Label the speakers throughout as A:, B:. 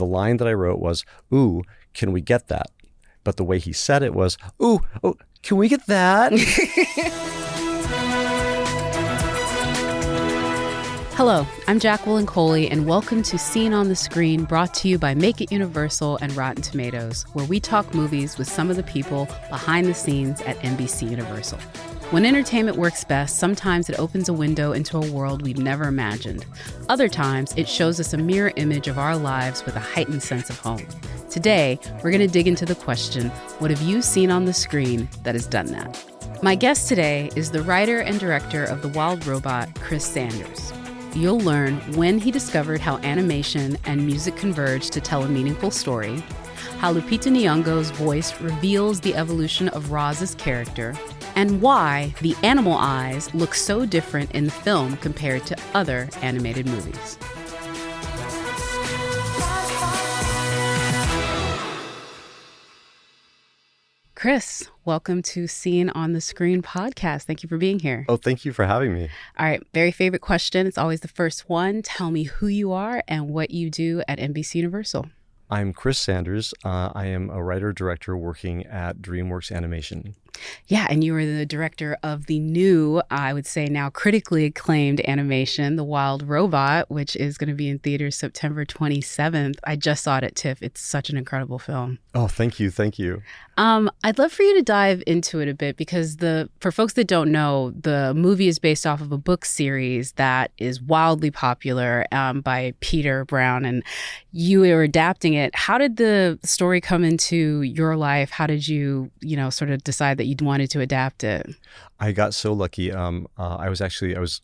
A: The line that I wrote was, "Ooh, can we get that?" But the way he said it was, "Ooh, oh, can we get that?"
B: Hello, I'm Jacqueline Coley, and welcome to Seen on the Screen, brought to you by Make It Universal and Rotten Tomatoes, where we talk movies with some of the people behind the scenes at NBC Universal. When entertainment works best, sometimes it opens a window into a world we've never imagined. Other times, it shows us a mirror image of our lives with a heightened sense of home. Today, we're going to dig into the question, what have you seen on the screen that has done that? My guest today is the writer and director of The Wild Robot, Chris Sanders. You'll learn when he discovered how animation and music converge to tell a meaningful story, how Lupita Nyong'o's voice reveals the evolution of Roz's character, and why the animal eyes look so different in the film compared to other animated movies. Chris, welcome to Seen on the Screen podcast. Thank you for being here.
A: Oh, thank you for having me.
B: All right, very favorite question. It's always the first one. Tell me who you are and what you do at NBC Universal.
A: I'm Chris Sanders. I am a writer-director working at DreamWorks Animation.
B: Yeah, and you are the director of the new, I would say now critically acclaimed animation, The Wild Robot, which is going to be in theaters September 27th. I just saw it at TIFF. It's such an incredible film.
A: Oh, thank you. Thank you.
B: I'd love for you to dive into it a bit because for folks that don't know, the movie is based off of a book series that is wildly popular by Peter Brown, and you were adapting it. How did the story come into your life? How did you, sort of decide that you wanted to adapt it?
A: I got so lucky. I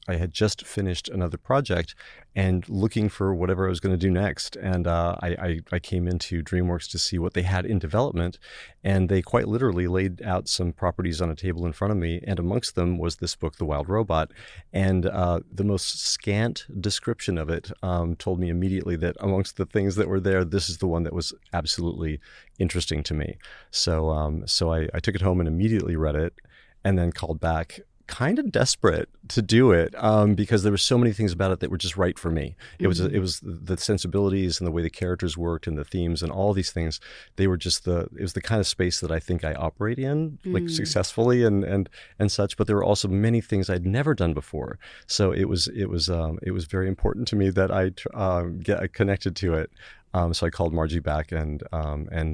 A: had just finished another project and looking for whatever I was going to do next. And I came into DreamWorks to see what they had in development. And they quite literally laid out some properties on a table in front of me. And amongst them was this book, The Wild Robot. And the most scant description of it told me immediately that amongst the things that were there, this is the one that was absolutely interesting to me. So I took it home and immediately read it and then called back kind of desperate to do it because there were so many things about it that were just right for me. It was the sensibilities and the way the characters worked and the themes and all these things. They were just it was the kind of space that I think I operate in like successfully and such. But there were also many things I'd never done before. So it was very important to me that I get connected to it. So I called Margie back and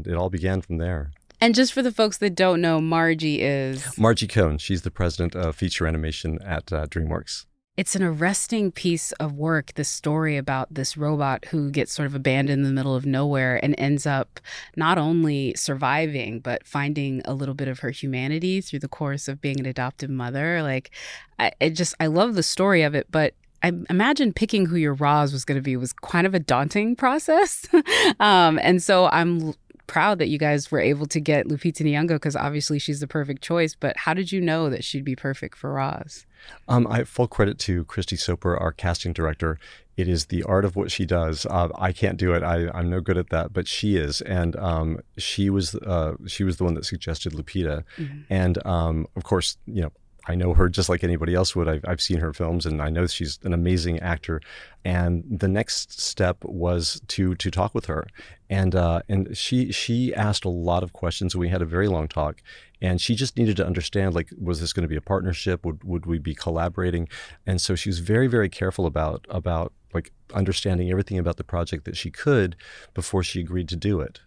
A: it all began from there.
B: And just for the folks that don't know, Margie is?
A: Margie Cohn. She's the president of feature animation at DreamWorks.
B: It's an arresting piece of work, this story about this robot who gets sort of abandoned in the middle of nowhere and ends up not only surviving, but finding a little bit of her humanity through the course of being an adoptive mother. I love the story of it, but I imagine picking who your Roz was going to be was kind of a daunting process. And so I'm proud that you guys were able to get Lupita Nyong'o because obviously she's the perfect choice. But how did you know that she'd be perfect for Roz?
A: I have full credit to Christy Soper, our casting director. It is the art of what she does. I can't do it. I'm no good at that, but she is. And she was the one that suggested Lupita. Mm-hmm. And of course, I know her just like anybody else would. I've seen her films, and I know she's an amazing actor. And the next step was to talk with her, and she asked a lot of questions, and we had a very long talk. And she just needed to understand, was this going to be a partnership? Would we be collaborating? And so she was very, very careful about understanding everything about the project that she could before she agreed to do it.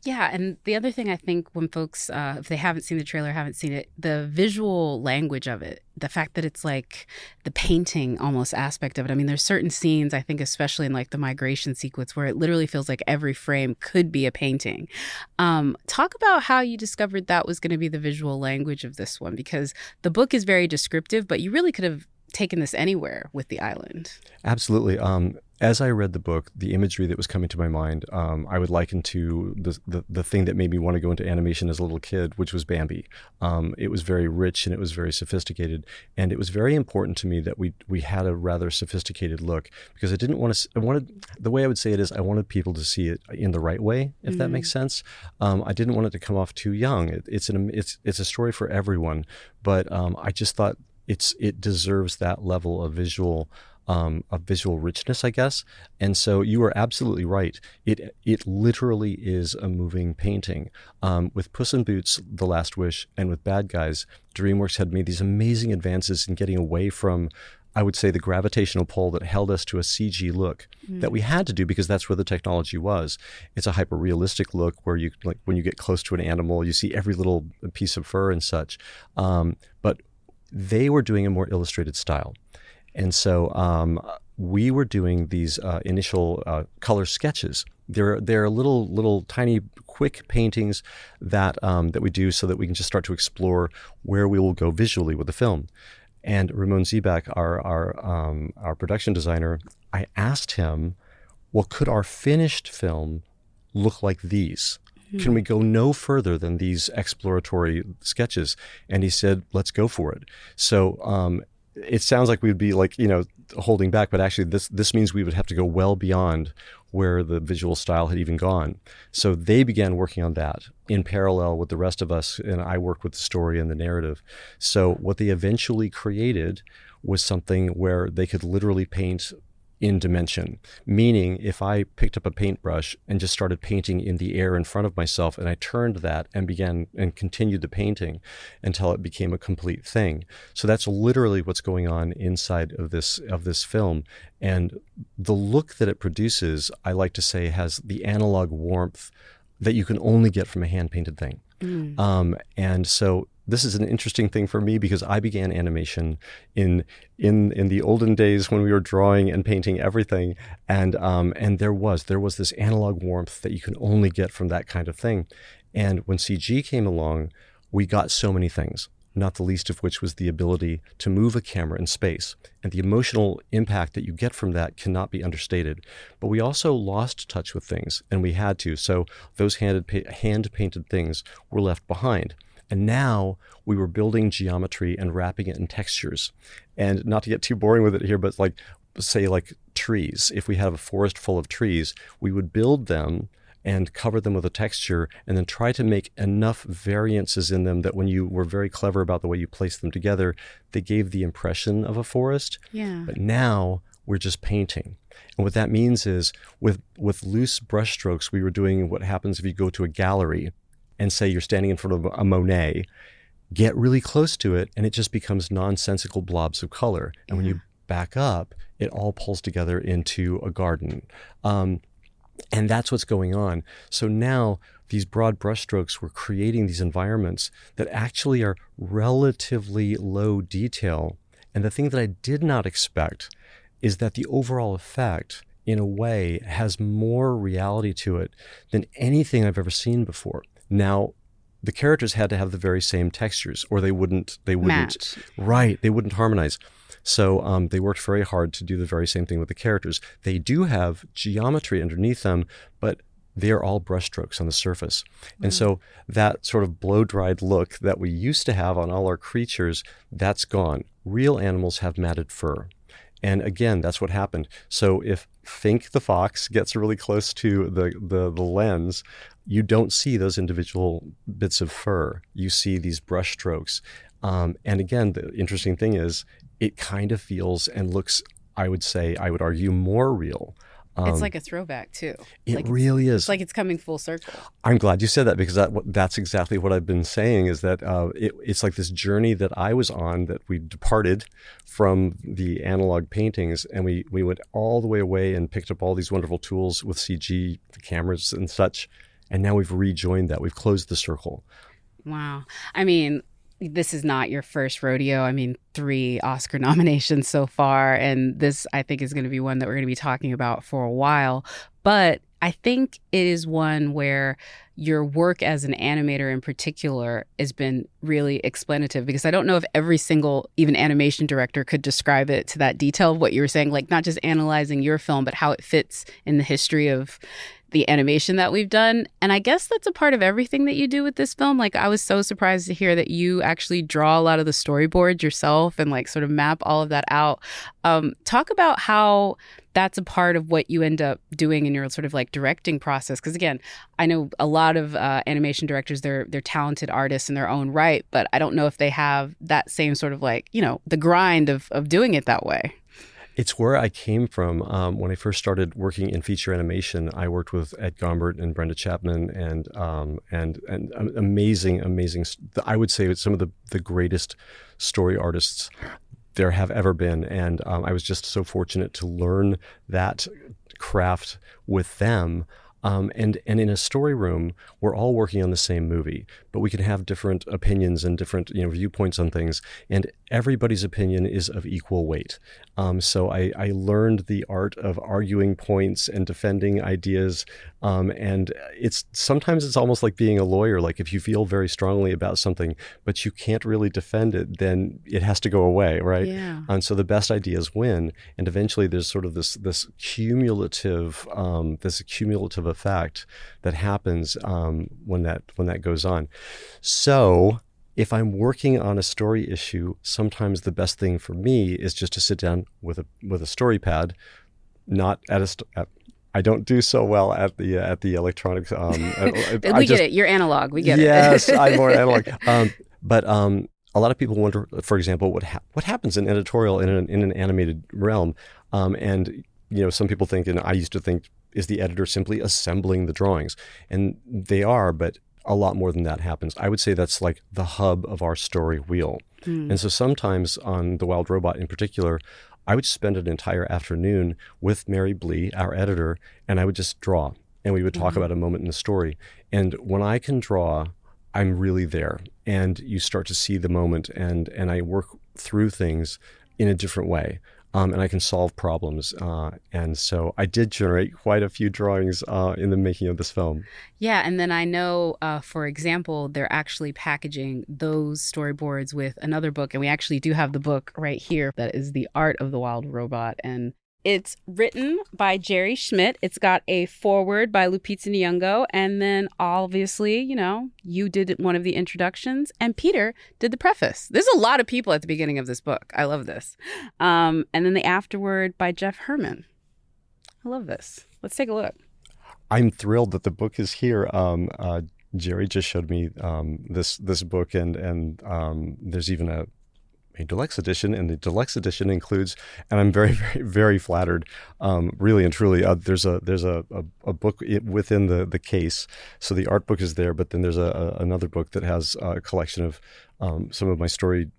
B: Yeah, and the other thing I think when folks, if they haven't seen the trailer, haven't seen it, the visual language of it, the fact that it's like the painting almost aspect of it. I mean, there's certain scenes, I think, especially in the migration sequence, where it literally feels like every frame could be a painting. Talk about how you discovered that was going to be the visual language of this one, because the book is very descriptive, but you really could have taken this anywhere with the island. Absolutely.
A: As I read the book, the imagery that was coming to my mind, I would liken to the thing that made me want to go into animation as a little kid, which was Bambi. It was very rich and it was very sophisticated, and it was very important to me that we had a rather sophisticated look, because I didn't want to. The way I would say it is, I wanted people to see it in the right way, if that makes sense. I didn't want it to come off too young. It's a story for everyone, but I just thought it deserves that level of visual a visual richness, I guess. And so you are absolutely right. It literally is a moving painting. With Puss in Boots: The Last Wish and with Bad Guys, DreamWorks had made these amazing advances in getting away from, I would say, the gravitational pull that held us to a CG look that we had to do because that's where the technology was. It's a hyper-realistic look where you, like, when you get close to an animal, you see every little piece of fur and such. But they were doing a more illustrated style. And so we were doing these initial color sketches. They're little tiny quick paintings that that we do so that we can just start to explore where we will go visually with the film. And Ramon Zebak, our production designer, I asked him, well, could our finished film look like these? Can we go no further than these exploratory sketches? And he said, let's go for it. So it sounds like we'd be like, holding back, but actually this means we would have to go well beyond where the visual style had even gone. So they began working on that in parallel with the rest of us, and I worked with the story and the narrative. So what they eventually created was something where they could literally paint in dimension, meaning if I picked up a paintbrush and just started painting in the air in front of myself, and I turned that and began and continued the painting until it became a complete thing. So that's literally what's going on inside of this film. And the look that it produces, I like to say, has the analog warmth that you can only get from a hand-painted thing. And so this is an interesting thing for me because I began animation in the olden days when we were drawing and painting everything, and there was this analog warmth that you can only get from that kind of thing. And when CG came along, we got so many things, not the least of which was the ability to move a camera in space. And the emotional impact that you get from that cannot be understated. But we also lost touch with things, and we had to. So those hand-painted things were left behind. And now we were building geometry and wrapping it in textures. And not to get too boring with it here, but say trees. If we have a forest full of trees, we would build them and cover them with a texture and then try to make enough variances in them that when you were very clever about the way you placed them together, they gave the impression of a forest.
B: Yeah. But
A: now we're just painting. And what that means is with loose brushstrokes, we were doing what happens if you go to a gallery and say you're standing in front of a Monet, get really close to it, and it just becomes nonsensical blobs of color. And when you back up, it all pulls together into a garden. And that's what's going on. So now these broad brushstrokes, we're creating these environments that actually are relatively low detail. And the thing that I did not expect is that the overall effect, in a way, has more reality to it than anything I've ever seen before. Now, the characters had to have the very same textures, or they wouldn't
B: match.
A: Right, they wouldn't harmonize. So they worked very hard to do the very same thing with the characters. They do have geometry underneath them, but they are all brushstrokes on the surface. And so that sort of blow-dried look that we used to have on all our creatures, that's gone. Real animals have matted fur. And again, that's what happened. So if Fink the fox gets really close to the lens, you don't see those individual bits of fur. You see these brush strokes. And again, the interesting thing is it kind of feels and looks, I would argue, more real.
B: It's like a throwback, too.
A: It really is.
B: It's like it's coming full circle.
A: I'm glad you said that because that's exactly what I've been saying is that it's like this journey that I was on that we departed from the analog paintings and we went all the way away and picked up all these wonderful tools with CG, the cameras and such. And now we've rejoined that. We've closed the circle.
B: Wow. I mean, this is not your first rodeo. I mean, 3 Oscar nominations so far. And this, I think, is going to be one that we're going to be talking about for a while. But I think it is one where your work as an animator in particular has been really explanative, because I don't know if every single even animation director could describe it to that detail of what you were saying, like not just analyzing your film, but how it fits in the history of the animation that we've done. And I guess that's a part of everything that you do with this film. Like, I was so surprised to hear that you actually draw a lot of the storyboards yourself and like sort of map all of that out. Talk about how that's a part of what you end up doing in your sort of like directing process. Because again, I know a lot of animation directors, they're talented artists in their own right, but I don't know if they have that same sort of like, you know, the grind of doing it that way.
A: It's where I came from. When I first started working in feature animation, I worked with Ed Gombert and Brenda Chapman and amazing. I would say some of the greatest story artists there have ever been. And I was just so fortunate to learn that craft with them. And in a story room, we're all working on the same movie, but we can have different opinions and different viewpoints on things, and everybody's opinion is of equal weight. So I learned the art of arguing points and defending ideas, and sometimes it's almost like being a lawyer. Like if you feel very strongly about something, but you can't really defend it, then it has to go away, right?
B: Yeah.
A: And so the best ideas win, and eventually there's sort of this cumulative effect that happens when that goes on. So if I'm working on a story issue, sometimes the best thing for me is just to sit down with a story pad, not at I don't do so well at the electronics.
B: We get it. You're analog. We get it.
A: Yes, I'm more analog. But a lot of people wonder, for example, what happens in editorial in an animated realm, and some people think, and I used to think, is the editor simply assembling the drawings? And they are, but a lot more than that happens. I would say that's like the hub of our story wheel. And so sometimes on The Wild Robot in particular, I would spend an entire afternoon with Mary Blee, our editor, and I would just draw. And we would talk about a moment in the story. And when I can draw, I'm really there. And you start to see the moment, and I work through things in a different way. And I can solve problems. And so I did generate quite a few drawings in the making of this film.
B: Yeah. And then I know, for example, they're actually packaging those storyboards with another book. And we actually do have the book right here that is The Art of the Wild Robot. And it's written by Jerry Schmidt. It's got a foreword by Lupita Nyong'o. And then obviously, you did one of the introductions and Peter did the preface. There's a lot of people at the beginning of this book. I love this. And then the afterword by Jeff Herman. I love this. Let's take a look.
A: I'm thrilled that the book is here. Jerry just showed me this book, and there's even a deluxe edition, and the deluxe edition includes, and I'm very, very, very flattered, really and truly. There's a book within the case, so the art book is there, but then there's another book that has a collection of some of my story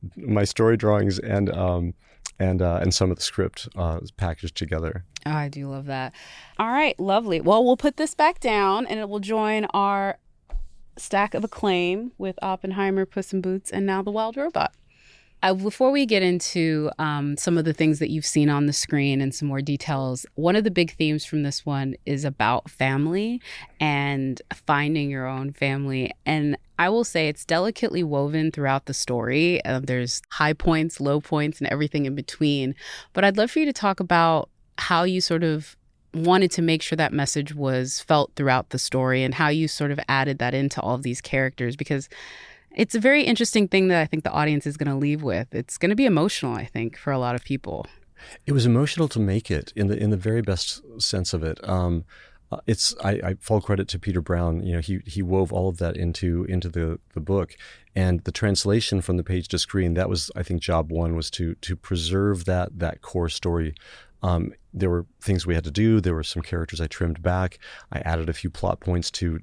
A: drawings and some of the script packaged together.
B: Oh, I do love that. All right, lovely. Well, we'll put this back down, and it will join our stack of acclaim with Oppenheimer, Puss in Boots, and now The Wild Robot. Before we get into some of the things that you've seen on the screen and some more details, one of the big themes from this one is about family and finding your own family. And I will say it's delicately woven throughout the story. There's high points, low points, and everything in between. But I'd love for you to talk about how you sort of wanted to make sure that message was felt throughout the story and how you sort of added that into all of these characters, because it's a very interesting thing that I think the audience is going to leave with. It's going to be emotional, I think, for a lot of people.
A: It was emotional to make it in the very best sense of it. I full credit to Peter Brown. He wove all of that into the book, and the translation from the page to screen. That was, I think, job one, was to preserve that core story. There were things we had to do. There were some characters I trimmed back. I added a few plot points to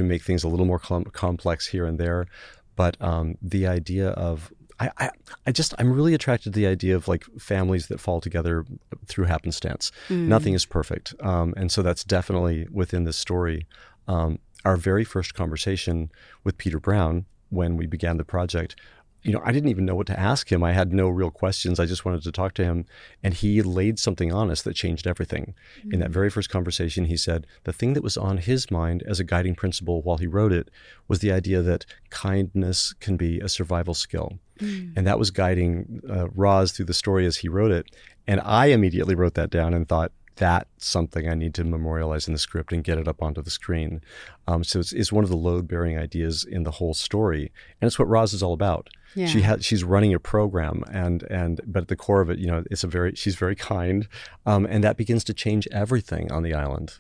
A: make things a little more complex here and there. But the idea of, I'm really attracted to the idea of like families that fall together through happenstance. Nothing is perfect. And so that's definitely within this story. Our very first conversation with Peter Brown when we began the project, I didn't even know what to ask him. I had no real questions. I just wanted to talk to him. And he laid something on us that changed everything. In that very first conversation, he said the thing that was on his mind as a guiding principle while he wrote it was the idea that kindness can be a survival skill. And that was guiding Roz through the story as he wrote it. And I immediately wrote that down and thought, that's something I need to memorialize in the script and get it up onto the screen. So it's one of the load-bearing ideas in the whole story. And it's what Roz is all about. Yeah. She's running a program, but at the core of it, she's very kind, and that begins to change everything on the island.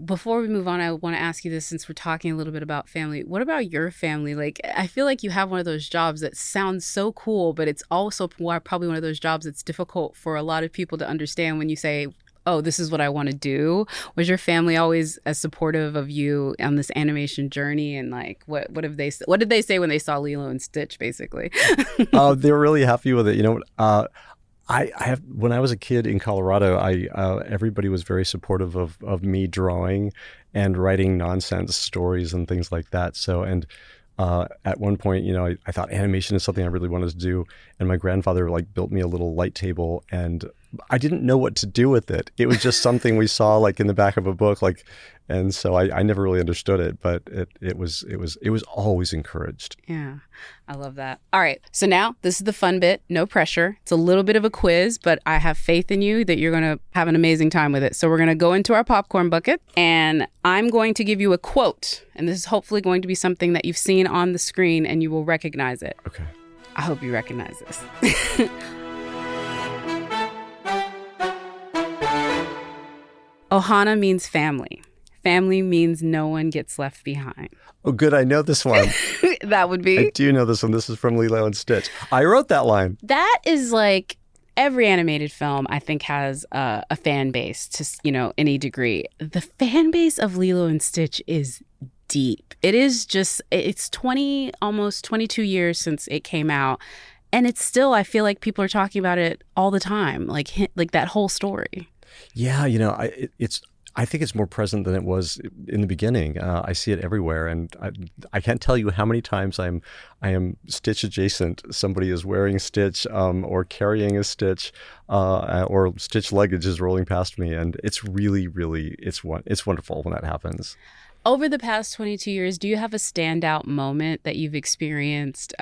B: Before we move on, I want to ask you this since we're talking a little bit about family. What about your family? Like, I feel like you have one of those jobs that sounds so cool, but it's also probably one of those jobs that's difficult for a lot of people to understand when you say, oh, this is what I want to do. Was your family always as supportive of you on this animation journey? And like, what did they say when they saw Lilo and Stitch, basically?
A: They were really happy with it. I have, when I was a kid in Colorado, everybody was very supportive of me drawing and writing nonsense stories and things like that. So, and at one point, I thought animation is something I really wanted to do. And my grandfather like built me a little light table, and I didn't know what to do with it. It was just something we saw like in the back of a book, and so I never really understood it, but it was always encouraged.
B: Yeah, I love that. All right, so now this is the fun bit. No pressure. It's a little bit of a quiz, but I have faith in you that you're going to have an amazing time with it. So we're going to go into our popcorn bucket, and I'm going to give you a quote, and this is hopefully going to be something that you've seen on the screen and you will recognize it.
A: Okay.
B: I hope you recognize this. Ohana means family. Family means no one gets left behind.
A: Oh, good. I know this one.
B: That would be.
A: I do know this one. This is from Lilo and Stitch. I wrote that line.
B: That is like every animated film, I think, has a fan base to, any degree. The fan base of Lilo and Stitch is deep. It is just, it's almost 22 years since it came out. And it's still, I feel like people are talking about it all the time, like that whole story.
A: Yeah, I think it's more present than it was in the beginning. I see it everywhere, and I can't tell you how many times I am Stitch adjacent. Somebody is wearing Stitch or carrying a Stitch, or Stitch luggage is rolling past me, and it's really, really it's wonderful when that happens.
B: Over the past 22 years, do you have a standout moment that you've experienced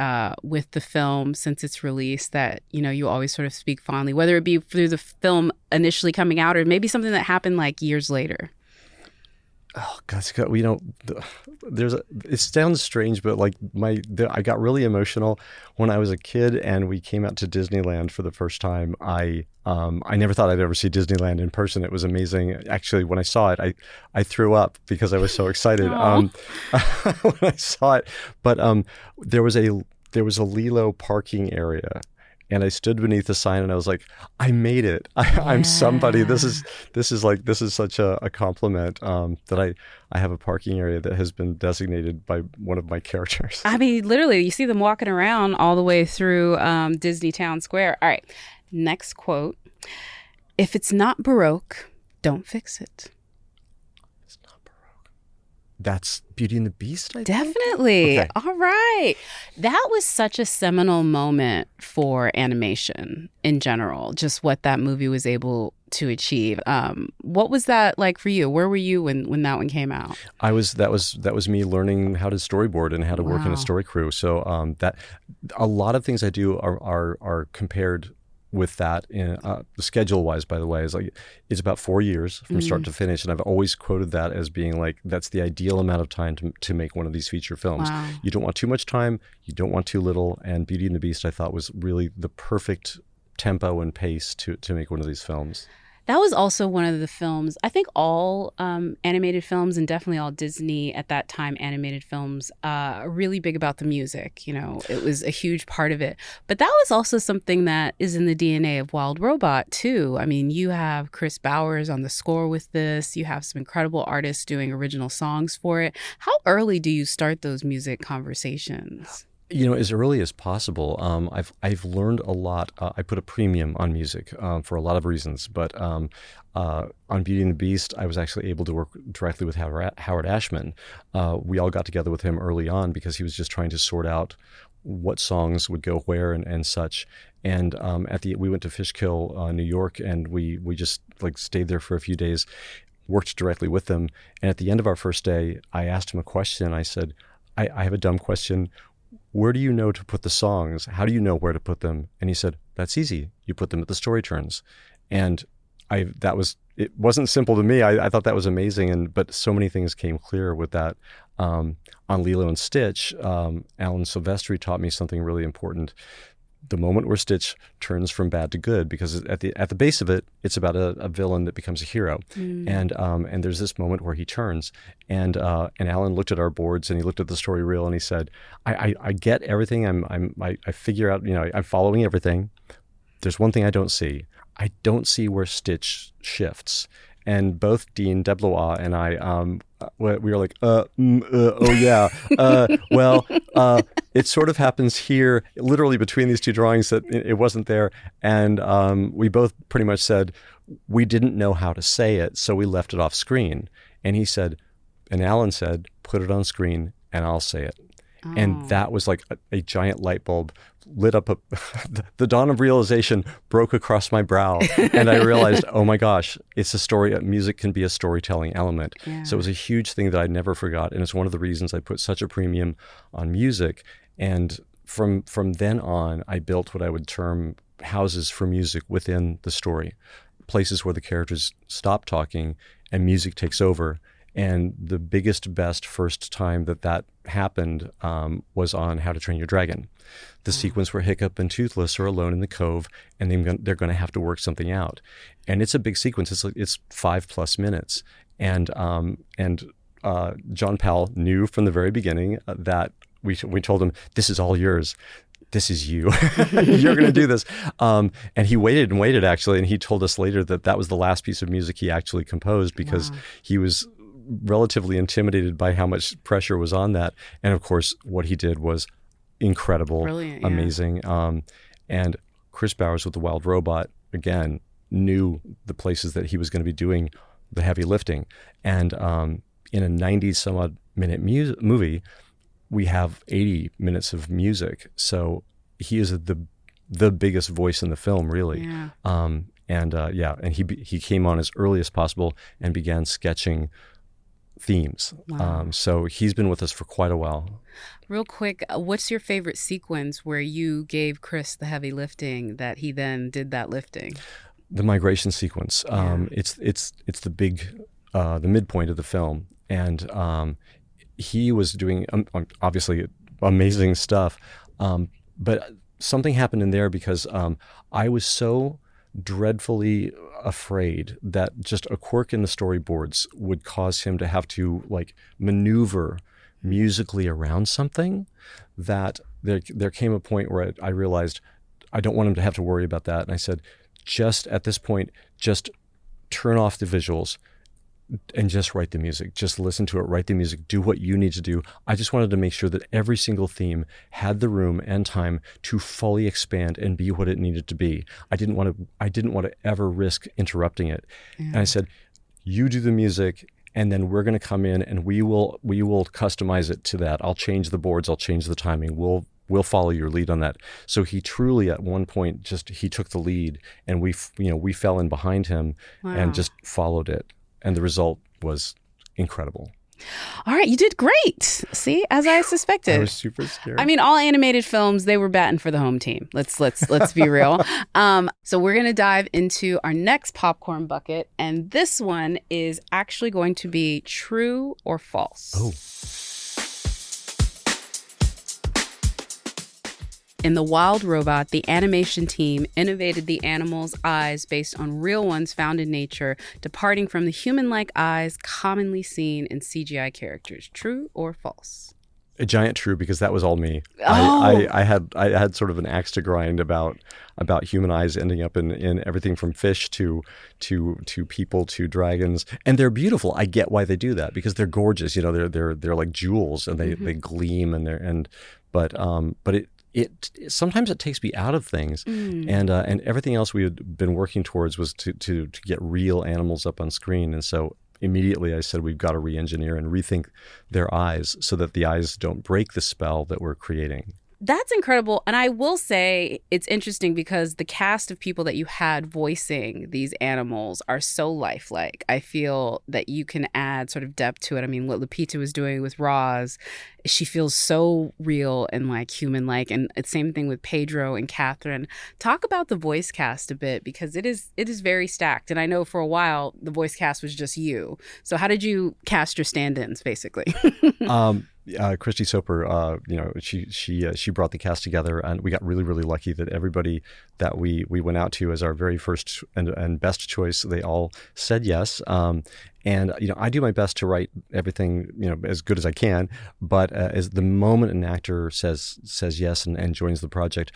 B: with the film since its release that, you always sort of speak fondly, whether it be through the film initially coming out or maybe something that happened like years later?
A: Oh, God, it sounds strange, but like I got really emotional when I was a kid and we came out to Disneyland for the first time. I never thought I'd ever see Disneyland in person. It was amazing. Actually, when I saw it, I threw up because I was so excited when I saw it. But there was a Lilo parking area. And I stood beneath the sign and I was like, I made it. I'm somebody. This is such a compliment that I have a parking area that has been designated by one of my characters.
B: I mean, literally, you see them walking around all the way through Disney Town Square. All right. Next quote. If it's not Baroque, don't fix it.
A: That's Beauty and the Beast, I think?
B: Definitely.
A: Okay.
B: All right. That was such a seminal moment for animation in general, just what that movie was able to achieve. What was that like for you? Where were you when that one came out?
A: That was me learning how to storyboard and how to work in a story crew. So that a lot of things I do are compared with that in schedule wise, by the way, it's about 4 years from start to finish. And I've always quoted that as being like, that's the ideal amount of time to make one of these feature films.
B: Wow.
A: You don't want too much time. You don't want too little. And Beauty and the Beast, I thought, was really the perfect tempo and pace to make one of these films.
B: That was also one of the films, I think all animated films and definitely all Disney at that time animated films are really big about the music. It was a huge part of it. But that was also something that is in the DNA of Wild Robot too. I mean, you have Chris Bowers on the score with this. You have some incredible artists doing original songs for it. How early do you start those music conversations?
A: As early as possible. I've learned a lot. I put a premium on music for a lot of reasons, but on Beauty and the Beast, I was actually able to work directly with Howard Ashman. We all got together with him early on because he was just trying to sort out what songs would go where and such. And we went to Fishkill, New York, and we just stayed there for a few days, worked directly with them. And at the end of our first day, I asked him a question. I said, I have a dumb question. Where do you know to put the songs? How do you know where to put them? And he said, that's easy. You put them at the story turns. And it wasn't simple to me. I thought that was amazing. But so many things came clear with that. On Lilo and Stitch, Alan Silvestri taught me something really important. the moment where Stitch turns from bad to good, because at the base of it, it's about a villain that becomes a hero, and there's this moment where he turns, and Alan looked at our boards and he looked at the story reel and he said, I get everything, I figure out, I'm following everything. There's one thing I don't see. I don't see where Stitch shifts. And both Dean Deblois and I, we were like, oh yeah, well, it sort of happens here, literally between these two drawings, that it wasn't there. And we both pretty much said we didn't know how to say it, so we left it off screen. And Alan said, put it on screen and I'll say it. Oh. And that was like a giant light bulb lit up. The dawn of realization broke across my brow. And I realized, oh my gosh, it's a story. Music can be a storytelling element. Yeah. So it was a huge thing that I never forgot. And it's one of the reasons I put such a premium on music. And from then on, I built what I would term houses for music within the story. Places where the characters stop talking and music takes over. And the biggest, best first time that happened was on How to Train Your Dragon. The sequence where Hiccup and Toothless are alone in the cove, and they're going to have to work something out. And it's a big sequence. It's 5+ minutes. And John Powell knew from the very beginning that we told him, this is all yours. This is you. You're going to do this. And he waited and waited, actually. And he told us later that was the last piece of music he actually composed, because he was relatively intimidated by how much pressure was on that. And of course, what he did was incredible, brilliant, amazing. And Chris Bowers with The Wild Robot, again, knew the places that he was going to be doing the heavy lifting. And in a 90-some-odd minute movie, we have 80 minutes of music. So he is the biggest voice in the film, really. Yeah. And he came on as early as possible and began sketching themes. Wow. So he's been with us for quite a while.
B: Real quick, what's your favorite sequence where you gave Chris the heavy lifting that he then did that lifting?
A: The migration sequence. Yeah. It's the big, the midpoint of the film. And he was doing, obviously, amazing stuff. But something happened in there because I was so dreadfully afraid that just a quirk in the storyboards would cause him to have to maneuver musically around something, that there came a point where I realized I don't want him to have to worry about that. And I said, just at this point, just turn off the visuals and just write the music. Just listen to it, write the music, do what you need to do. I just wanted to make sure that every single theme had the room and time to fully expand and be what it needed to be. I didn't want to ever risk interrupting it. Yeah. And I said, you do the music, and then we're going to come in and we will customize it to that. I'll change the boards, I'll change the timing. We'll follow your lead on that. So he truly, at one point, he took the lead, and we fell in behind him. Wow. And just followed it. And the result was incredible.
B: All right, you did great. See, as I suspected.
A: I was super scared.
B: I mean, all animated films, they were batting for the home team. Let's be real. So we're going to dive into our next popcorn bucket, and this one is actually going to be true or false.
A: Oh.
B: In The Wild Robot, the animation team innovated the animal's eyes based on real ones found in nature, departing from the human-like eyes commonly seen in CGI characters. True or false?
A: A giant true, because that was all me.
B: Oh.
A: I had sort of an axe to grind about human eyes ending up in everything from fish to people to dragons, and they're beautiful. I get why they do that, because they're gorgeous. They're like jewels, and they gleam, but it sometimes it takes me out of things, and everything else we had been working towards was to get real animals up on screen. And so immediately I said, we've got to re-engineer and rethink their eyes so that the eyes don't break the spell that we're creating.
B: That's incredible. And I will say it's interesting because the cast of people that you had voicing these animals are so lifelike. I feel that you can add sort of depth to it. I mean, what Lupita was doing with Roz, she feels so real and human-like. And it's same thing with Pedro and Catherine. Talk about the voice cast a bit, because it is very stacked. And I know for a while the voice cast was just you. So how did you cast your stand-ins, basically?
A: Christy Soper, she brought the cast together, and we got really, really lucky that everybody that we went out to as our very first and best choice, they all said yes. And I do my best to write everything as good as I can, but as the moment an actor says yes and joins the project,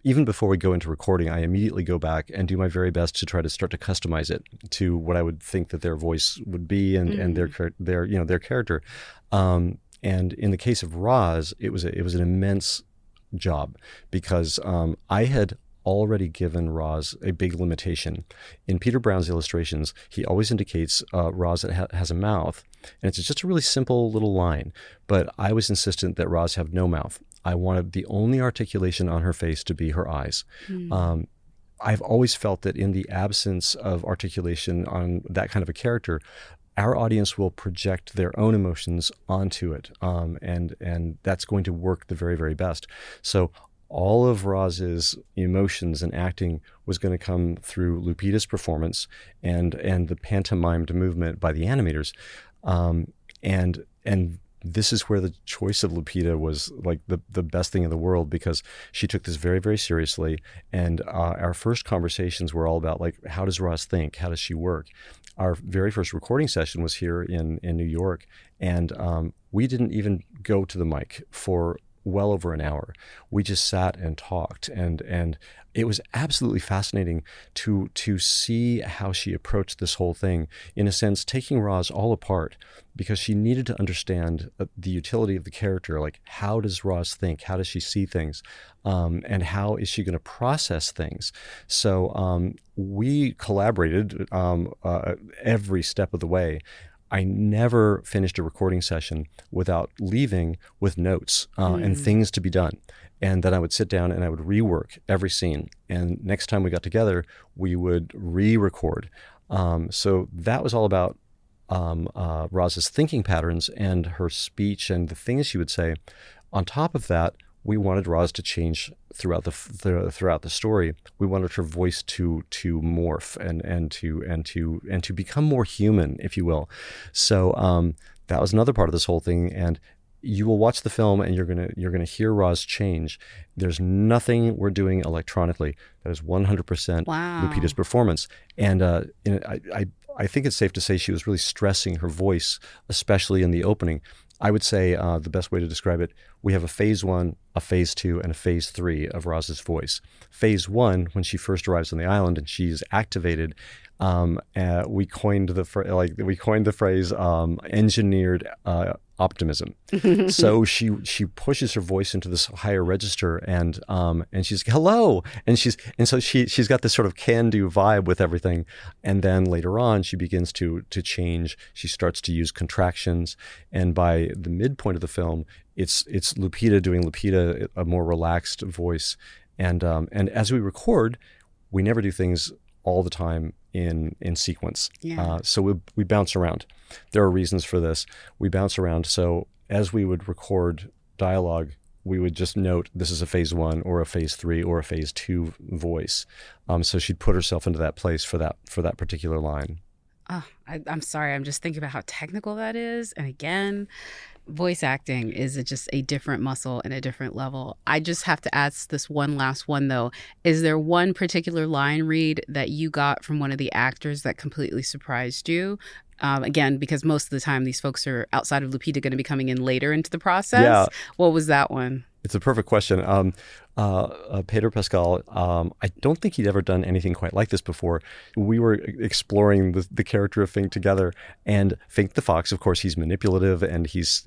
A: even before we go into recording, I immediately go back and do my very best to try to start to customize it to what I would think that their voice would be and their character. And in the case of Roz, it was an immense job because I had already given Roz a big limitation. In Peter Brown's illustrations, he always indicates Roz has a mouth, and it's just a really simple little line. But I was insistent that Roz have no mouth. I wanted the only articulation on her face to be her eyes. I've always felt that in the absence of articulation on that kind of a character, our audience will project their own emotions onto it, and that's going to work the very, very best. So all of Roz's emotions and acting was going to come through Lupita's performance and the pantomimed movement by the animators, and this is where the choice of Lupita was like the best thing in the world, because she took this very, very seriously. And our first conversations were all about, like, how does Roz think? How does she work? Our very first recording session was here in New York, and we didn't even go to the mic for well over an hour. We just sat and talked, and it was absolutely fascinating to see how she approached this whole thing, in a sense taking Roz all apart, because she needed to understand the utility of the character. Like, how does Roz think? How does she see things? And how is she going to process things? So we collaborated every step of the way. I never finished a recording session without leaving with notes and things to be done. And then I would sit down and I would rework every scene. And next time we got together, we would re-record. So that was all about Roz's thinking patterns and her speech and the things she would say. On top of that, we wanted Roz to change throughout the story. We wanted her voice to morph and to become more human, if you will. So that was another part of this whole thing. And you will watch the film and you're gonna hear Roz change. There's nothing we're doing electronically. That is 100% Lupita's performance. And I think it's safe to say she was really stressing her voice, especially in the opening. I would say the best way to describe it, we have a phase 1, a phase 2, and a phase 3 of Roz's voice. Phase 1, when she first arrives on the island and she's activated, we coined the phrase engineered optimism. So she pushes her voice into this higher register, and she's hello, and so she's got this sort of can-do vibe with everything. And then later on, she begins to change. She starts to use contractions, and by the midpoint of the film, it's Lupita doing Lupita, a more relaxed voice. And as we record, we never do things all the time in sequence. So we bounce around. There are reasons for this. We bounce around. So as we would record dialogue, we would just note this is a phase 1 or a phase 3 or a phase 2 voice. So she'd put herself into that place for that particular line.
B: Oh, I'm sorry. I'm just thinking about how technical that is. And again, voice acting is just a different muscle and a different level. I just have to ask this one last one, though. Is there one particular line read that you got from one of the actors that completely surprised you? Again, because most of the time these folks are outside of Lupita going to be coming in later into the process.
A: Yeah.
B: What was that one?
A: It's a perfect question. Pedro Pascal, I don't think he'd ever done anything quite like this before. We were exploring the character of Fink together, and Fink the fox, of course, he's manipulative and he's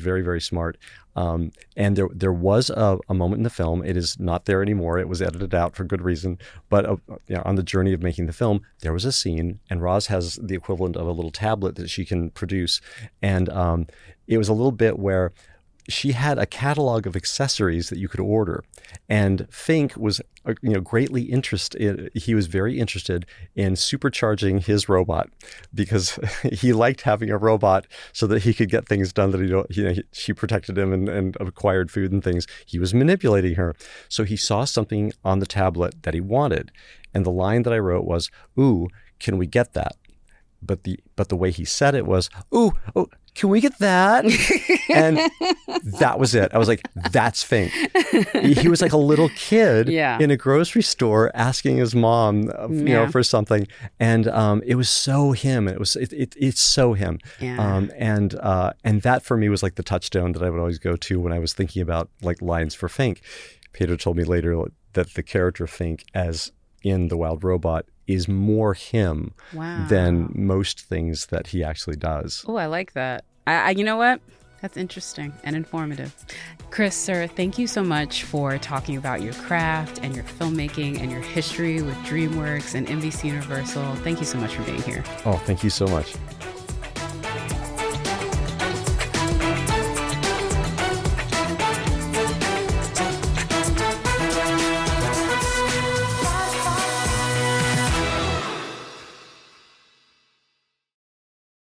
A: very, very smart. And there was a moment in the film. It is not there anymore. It was edited out for good reason. But on the journey of making the film, there was a scene, and Roz has the equivalent of a little tablet that she can produce, and it was a little bit where she had a catalog of accessories that you could order, and Fink was, greatly interested. He was very interested in supercharging his robot because he liked having a robot so that he could get things done that she protected him and acquired food and things. He was manipulating her, so he saw something on the tablet that he wanted, and the line that I wrote was, "Ooh, can we get that?" But the way he said it was, "Ooh, oh, can we get that? And that was it. I was like, that's Fink. He was like a little kid in a grocery store asking his mom, for something. And it was so him. It's so him.
B: Yeah.
A: And that for me was like the touchstone that I would always go to when I was thinking about like lines for Fink. Pedro told me later that the character Fink, as in The Wild Robot, is more him than most things that he actually does.
B: Oh, I like that. I you know what? That's interesting and informative. Chris, sir, thank you so much for talking about your craft and your filmmaking and your history with DreamWorks and NBC Universal. Thank you so much for being here.
A: Oh, thank you so much.